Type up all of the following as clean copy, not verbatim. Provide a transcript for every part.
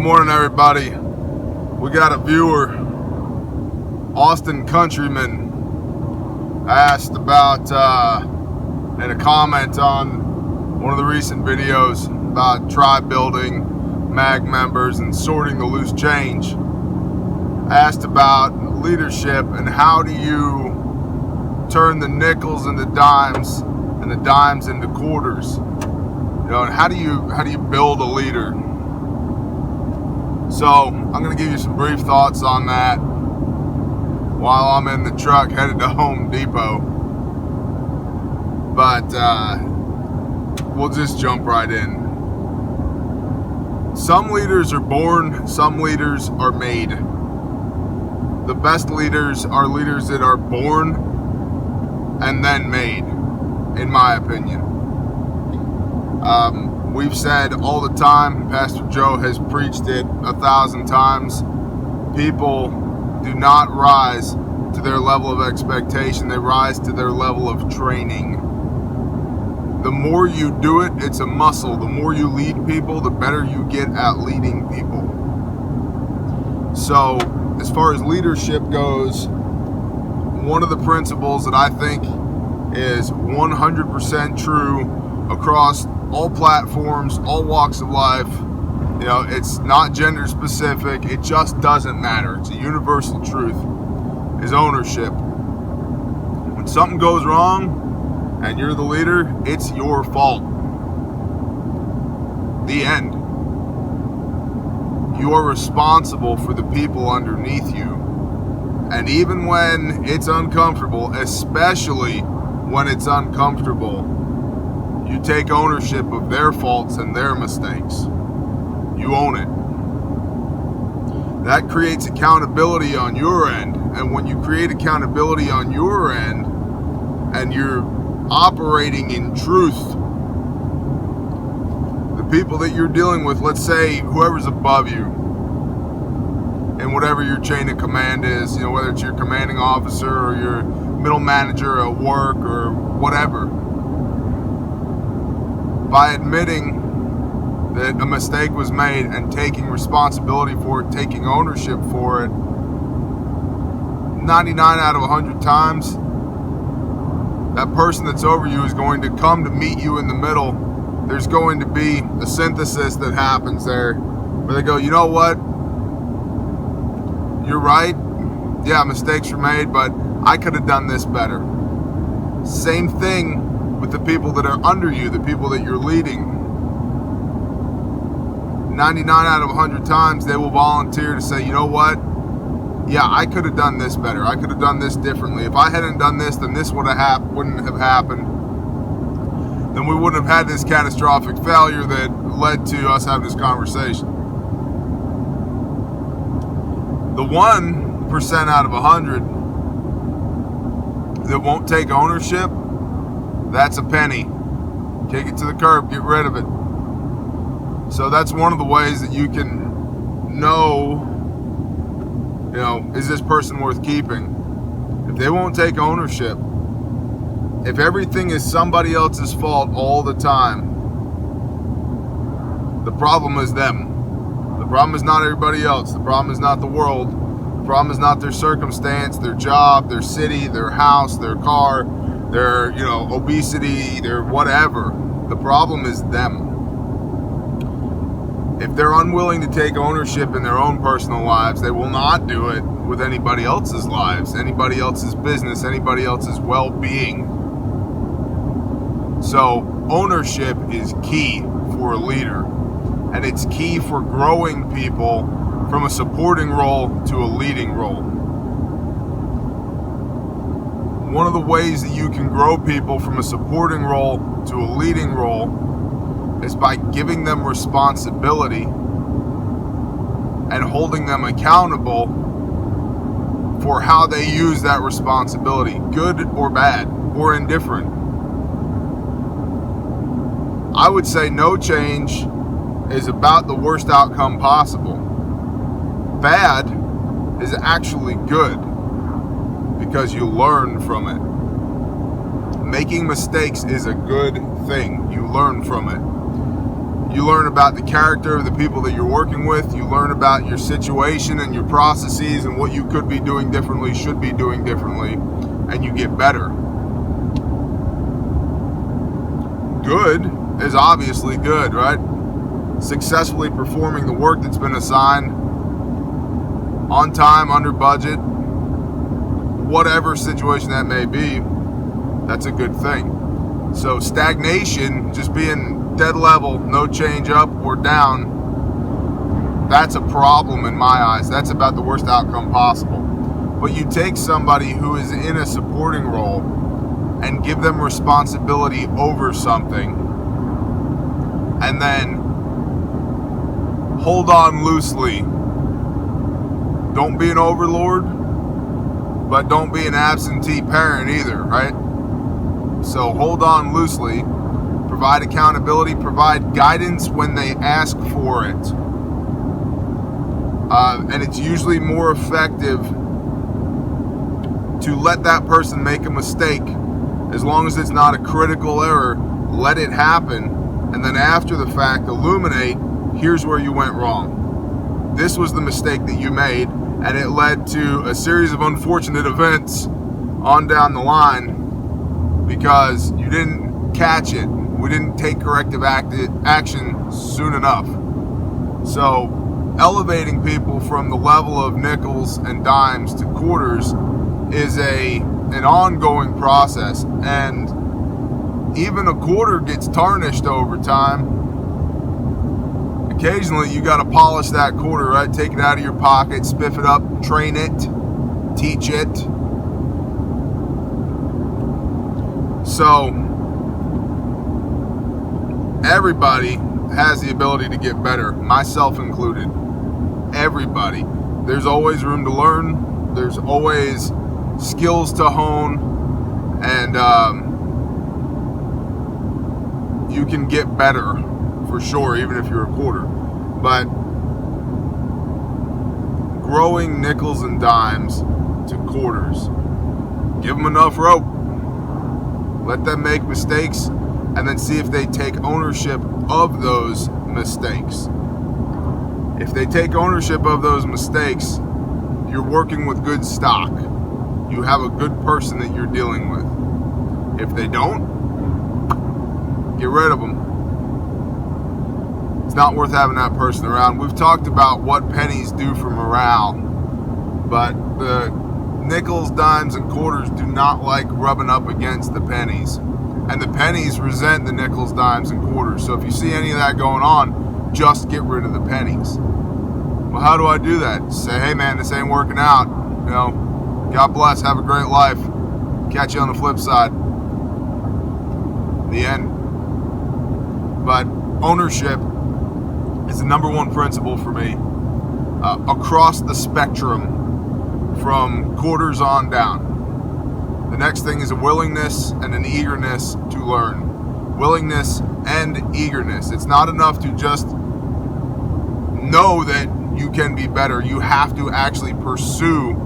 morning, everybody. We got a viewer, Austin Countryman, asked about in a comment on one of the recent videos about tribe building, MAG members, and sorting the loose change. Asked about leadership and how do you turn the nickels into dimes and the dimes into quarters. And how do you build a leader? So I'm going to give you some brief thoughts on that while I'm in the truck headed to Home Depot. But we'll just jump right in. Some leaders are born, some leaders are made. The best leaders are leaders that are born and then made, in my opinion. We've said all the time, Pastor Joe has preached it 1,000 times, people do not rise to their level of expectation, they rise to their level of training. The more you do it, it's a muscle. The more you lead people, the better you get at leading people. So, as far as leadership goes, one of the principles that I think is 100% true across all platforms, all walks of life, it's not gender specific, it just doesn't matter. It's a universal truth, is ownership. When something goes wrong and you're the leader, it's your fault. The end. You are responsible for the people underneath you. And even when it's uncomfortable, especially when it's uncomfortable, you take ownership of their faults and their mistakes. You own it. That creates accountability on your end. And when you create accountability on your end and you're operating in truth, the people that you're dealing with, let's say whoever's above you and whatever your chain of command is, whether it's your commanding officer or your middle manager at work or whatever, by admitting that a mistake was made and taking responsibility for it, taking ownership for it, 99 out of 100 times, that person that's over you is going to come to meet you in the middle. There's going to be a synthesis that happens there where they go, you know what? You're right. Yeah, mistakes were made, but I could have done this better. Same thing with the people that are under you, the people that you're leading. 99 out of 100 times they will volunteer to say, you know what? Yeah, I could have done this better. I could have done this differently. If I hadn't done this, then this wouldn't have happened. Then we wouldn't have had this catastrophic failure that led to us having this conversation. The 1% out of 100 that won't take ownership, that's a penny. Kick it to the curb, get rid of it. So that's one of the ways that you can know, is this person worth keeping? If they won't take ownership, if everything is somebody else's fault all the time, the problem is them. The problem is not everybody else. The problem is not the world. The problem is not their circumstance, their job, their city, their house, their car, their, obesity, their whatever. The problem is them. If they're unwilling to take ownership in their own personal lives, they will not do it with anybody else's lives, anybody else's business, anybody else's well-being. So ownership is key for a leader, and it's key for growing people from a supporting role to a leading role. One of the ways that you can grow people from a supporting role to a leading role is by giving them responsibility and holding them accountable for how they use that responsibility, good or bad or indifferent. I would say no change is about the worst outcome possible. Bad is actually good because you learn from it. Making mistakes is a good thing. You learn from it. You learn about the character of the people that you're working with. You learn about your situation and your processes and what you could be doing differently, should be doing differently, and you get better. Good is obviously good, right? Successfully performing the work that's been assigned on time, under budget, whatever situation that may be, that's a good thing. So stagnation, just being dead level, no change up or down, that's a problem in my eyes. That's about the worst outcome possible. But you take somebody who is in a supporting role and give them responsibility over something, and then hold on loosely. Don't be an overlord, but don't be an absentee parent either, right? So hold on loosely, provide accountability, provide guidance when they ask for it. And it's usually more effective to let that person make a mistake, as long as it's not a critical error. Let it happen, and then after the fact, illuminate, here's where you went wrong. This was the mistake that you made, and it led to a series of unfortunate events on down the line because you didn't catch it. We didn't take corrective action soon enough. So elevating people from the level of nickels and dimes to quarters is an ongoing process, and even a quarter gets tarnished over time. Occasionally you got to polish that quarter, right? Take it out of your pocket, spiff it up, train it, teach it. So everybody has the ability to get better, myself included. Everybody. There's always room to learn. There's always skills to hone, and you can get better for sure, even if you're a quarter. But growing nickels and dimes to quarters, give them enough rope, let them make mistakes, and then see if they take ownership of those mistakes. If they take ownership of those mistakes, you're working with good stock. You have a good person that you're dealing with. If they don't, get rid of them. It's not worth having that person around. We've talked about what pennies do for morale, but the nickels, dimes, and quarters do not like rubbing up against the pennies. And the pennies resent the nickels, dimes, and quarters. So if you see any of that going on, just get rid of the pennies. Well, how do I do that? Say, hey man, this ain't working out. You know, God bless, have a great life. Catch you on the flip side. The end. But ownership is the number one principle for me across the spectrum from quarters on down. The next thing is a willingness and an eagerness to learn. Willingness and eagerness. It's not enough to just know that you can be better. You have to actually pursue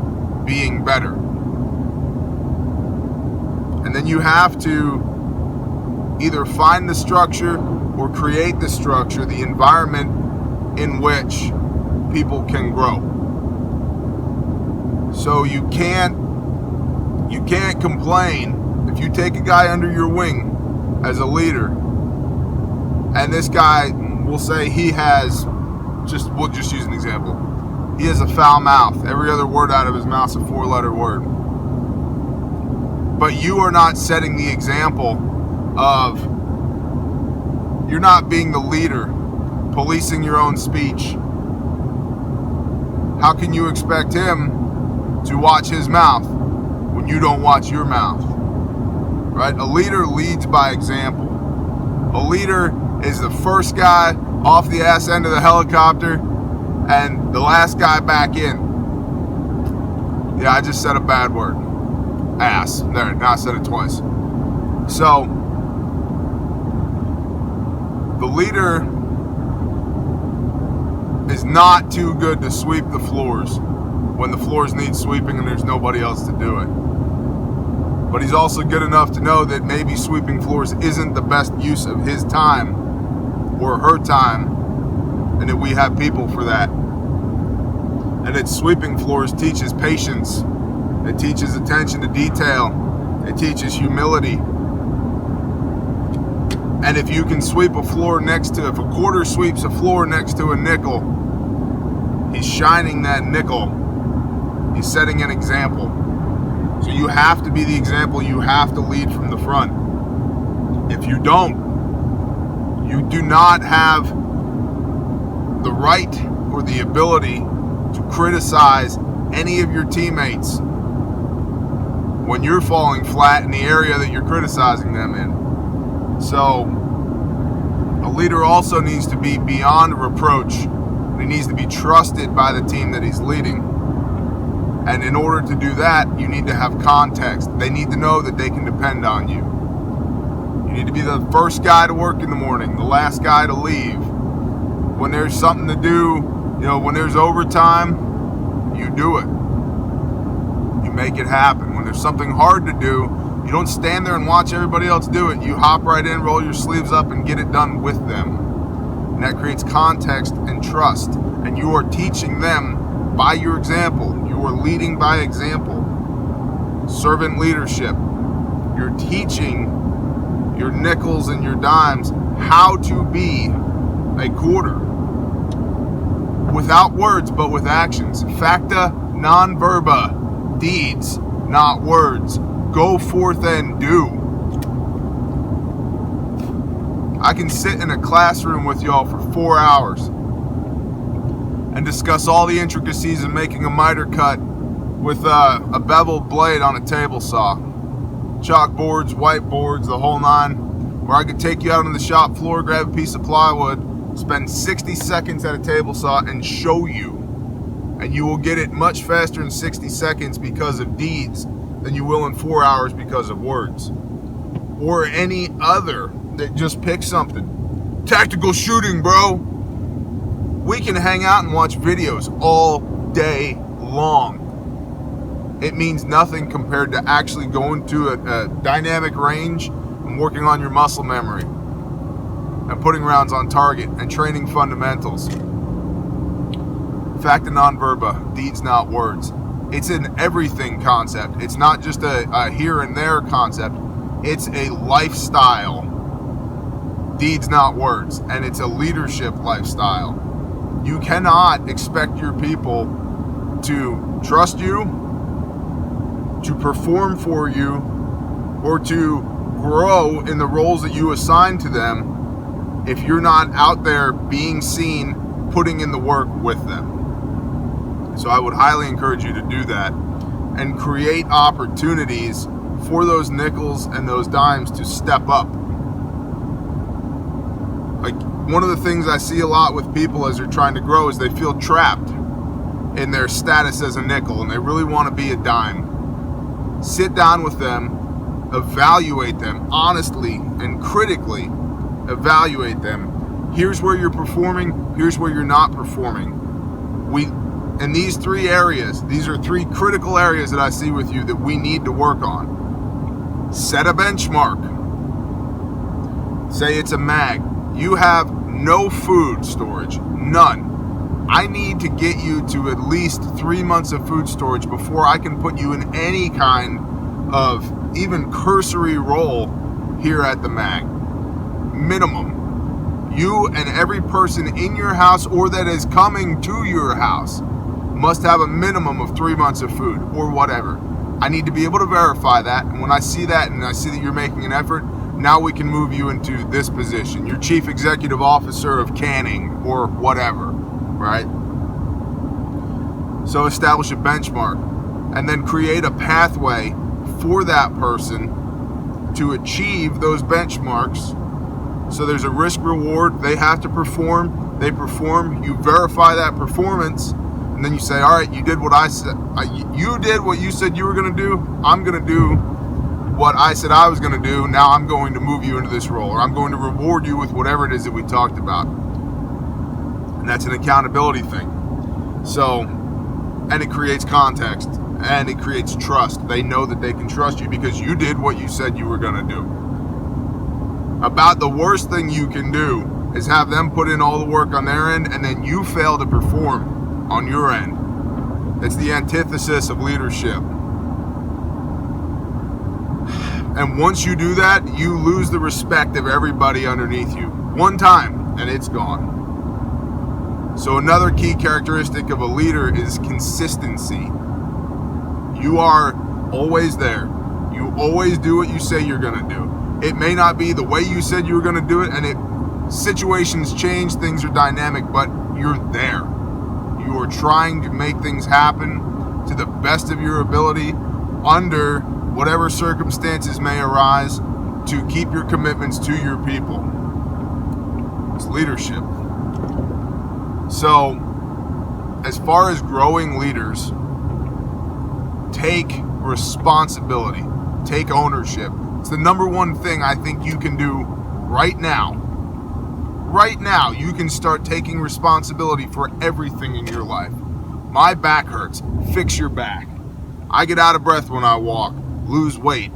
being better. And then you have to either find the structure or create the structure, the environment in which people can grow. So you can't complain if you take a guy under your wing as a leader, and this guy, we'll say he has, we'll just use an example. He has a foul mouth. Every other word out of his mouth is a 4-letter word. But you are not setting the example of, you're not being the leader, policing your own speech. How can you expect him to watch his mouth when you don't watch your mouth? Right? A leader leads by example. A leader is the first guy off the ass end of the helicopter and the last guy back in. Yeah, I just said a bad word. Ass. There, now I said it twice. So, the leader is not too good to sweep the floors when the floors need sweeping and there's nobody else to do it. But he's also good enough to know that maybe sweeping floors isn't the best use of his time. or her time, and that we have people for that. And that sweeping floors teaches patience. It teaches attention to detail. It teaches humility. And if you can sweep a floor if a quarter sweeps a floor next to a nickel, he's shining that nickel. He's setting an example. So you have to be the example. You have to lead from the front. If you don't, you do not have the right or the ability to criticize any of your teammates when you're falling flat in the area that you're criticizing them in. So a leader also needs to be beyond reproach. He needs to be trusted by the team that he's leading. And in order to do that, you need to have context. They need to know that they can depend on you. You need to be the first guy to work in the morning, the last guy to leave. When there's something to do, when there's overtime, you do it. You make it happen. When there's something hard to do, you don't stand there and watch everybody else do it. You hop right in, roll your sleeves up, and get it done with them. And that creates context and trust. And you are teaching them by your example. You are leading by example. Servant leadership. You're teaching your nickels and your dimes how to be a quarter. Without words, but with actions. Facta non verba. Deeds, not words. Go forth and do. I can sit in a classroom with y'all for 4 hours and discuss all the intricacies of making a miter cut with a beveled blade on a table saw. Chalkboards, whiteboards, the whole nine. Or I could take you out on the shop floor, grab a piece of plywood, spend 60 seconds at a table saw and show you. And you will get it much faster in 60 seconds because of deeds than you will in 4 hours because of words. Or any other that just pick something. Tactical shooting, bro. We can hang out and watch videos all day long. It means nothing compared to actually going to a dynamic range and working on your muscle memory and putting rounds on target and training fundamentals. Facta non verba, deeds not words. It's an everything concept. It's not just a here and there concept. It's a lifestyle. Deeds not words. And it's a leadership lifestyle. You cannot expect your people to trust you, to perform for you, or to grow in the roles that you assign to them if you're not out there being seen, putting in the work with them. So I would highly encourage you to do that and create opportunities for those nickels and those dimes to step up. Like, one of the things I see a lot with people as they're trying to grow is they feel trapped in their status as a nickel and they really want to be a dime. Sit down with them, evaluate them honestly and critically. Evaluate them. Here's where you're performing, here's where you're not performing. In these 3 areas, these are 3 critical areas that I see with you that we need to work on. Set a benchmark. Say it's a mag. You have no food storage, none. I need to get you to at least 3 months of food storage before I can put you in any kind of even cursory role here at the mag. Minimum. You and every person in your house or that is coming to your house must have a minimum of 3 months of food or whatever. I need to be able to verify that. And when I see that and I see that you're making an effort, now we can move you into this position. Your chief executive officer of canning or whatever, right? So establish a benchmark and then create a pathway for that person to achieve those benchmarks. So there's a risk reward. They have to perform. They perform. You verify that performance. And then you say, all right, you did what I said. You did what you said you were going to do. I'm going to do what I said I was going to do. Now I'm going to move you into this role, or I'm going to reward you with whatever it is that we talked about. And that's an accountability thing. So, and it creates context and it creates trust. They know that they can trust you because you did what you said you were going to do. About the worst thing you can do is have them put in all the work on their end, and then you fail to perform on your end. It's the antithesis of leadership. And once you do that, you lose the respect of everybody underneath you. One time, and it's gone. So another key characteristic of a leader is consistency. You are always there. You always do what you say you're going to do. It may not be the way you said you were going to do it, and situations change, things are dynamic, but you're there. You are trying to make things happen to the best of your ability under whatever circumstances may arise to keep your commitments to your people. It's leadership. So, as far as growing leaders, take responsibility, take ownership. It's the number one thing I think you can do right now. Right now, you can start taking responsibility for everything in your life. My back hurts. Fix your back. I get out of breath when I walk. Lose weight.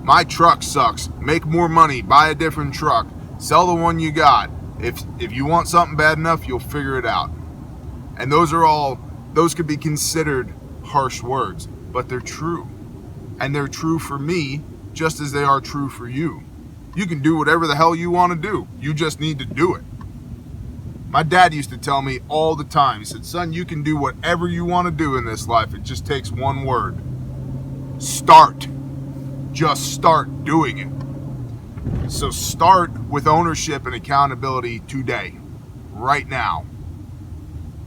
My truck sucks. Make more money. Buy a different truck. Sell the one you got. If you want something bad enough, you'll figure it out. And those could be considered harsh words, but they're true. And they're true for me just as they are true for you. You can do whatever the hell you want to do. You just need to do it. My dad used to tell me all the time, he said, son, you can do whatever you want to do in this life. It just takes one word. Start. Just start doing it. So start with ownership and accountability today, right now.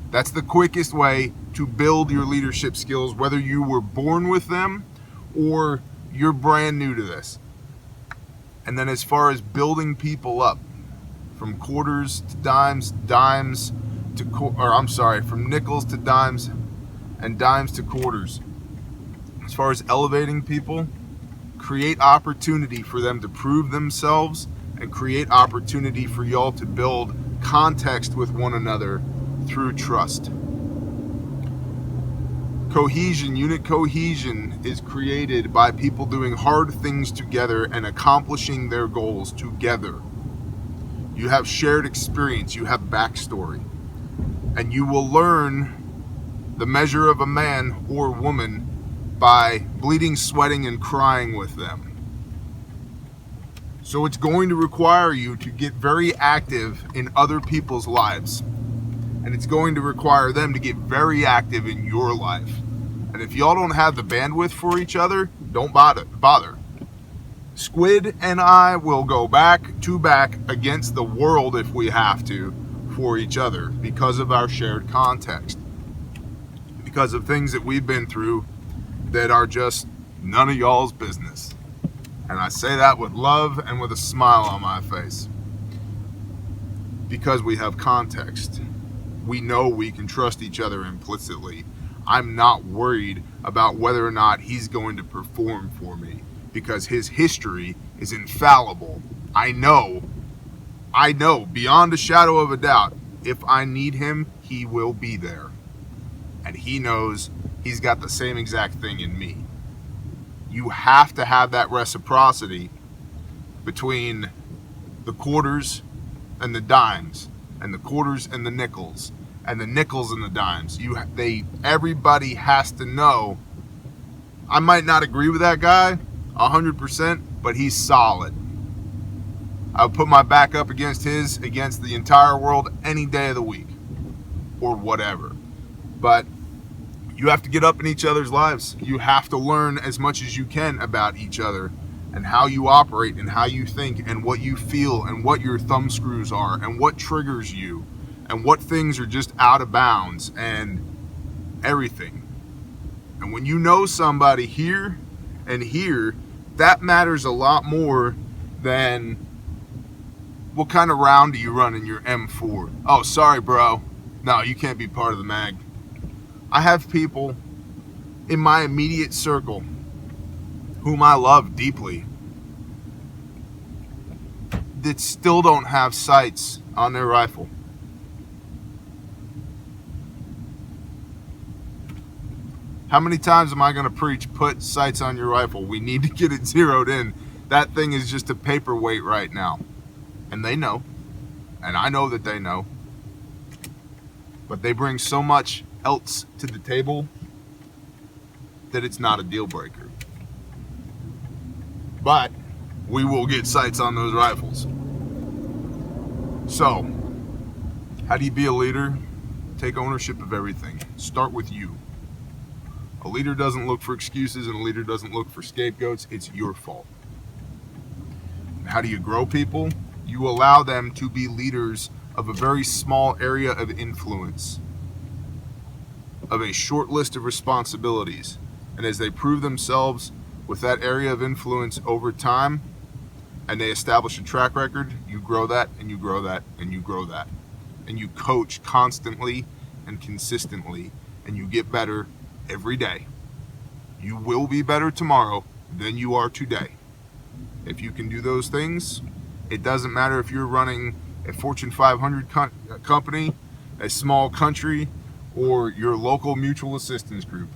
That's the quickest way to build your leadership skills, whether you were born with them or you're brand new to this. And then as far as building people up, from quarters to dimes, from nickels to dimes, and dimes to quarters. As far as elevating people, create opportunity for them to prove themselves and create opportunity for y'all to build context with one another through trust. Cohesion, unit cohesion is created by people doing hard things together and accomplishing their goals together. You have shared experience, you have backstory, and you will learn the measure of a man or woman by bleeding, sweating, and crying with them. So it's going to require you to get very active in other people's lives. And it's going to require them to get very active in your life. And if y'all don't have the bandwidth for each other, don't bother. Squid and I will go back to back against the world if we have to for each other because of our shared context. Because of things that we've been through that are just none of y'all's business. And I say that with love and with a smile on my face. Because we have context. We know we can trust each other implicitly. I'm not worried about whether or not he's going to perform for me because his history is infallible. I know beyond a shadow of a doubt, if I need him, he will be there. And he knows he's got the same exact thing in me. You have to have that reciprocity between the quarters and the dimes, and the quarters and the nickels, and the nickels and the dimes. Everybody has to know, I might not agree with that guy 100%, but he's solid. I would put my back up against the entire world any day of the week, or whatever. But you have to get up in each other's lives. You have to learn as much as you can about each other and how you operate and how you think and what you feel and what your thumb screws are and what triggers you and what things are just out of bounds and everything. And when you know somebody here and here, that matters a lot more than what kind of round do you run in your M4? Oh, sorry, bro. No, you can't be part of the mag. I have people in my immediate circle whom I love deeply that still don't have sights on their rifle. How many times am I going to preach, put sights on your rifle? We need to get it zeroed in. That thing is just a paperweight right now. And they know. and I know that they know, but they bring so much else to the table that it's not a deal breaker. But we will get sights on those rifles. So, how do you be a leader? Take ownership of everything. Start with you. A leader doesn't look for excuses, and a leader doesn't look for scapegoats. It's your fault. And how do you grow people? You allow them to be leaders of a very small area of influence, of a short list of responsibilities. And as they prove themselves with that area of influence over time, and they establish a track record, you grow that, and you grow that, and you grow that. And you coach constantly and consistently, and you get better every day. You will be better tomorrow than you are today. If you can do those things, it doesn't matter if you're running a Fortune 500 company, a small country, or your local mutual assistance group.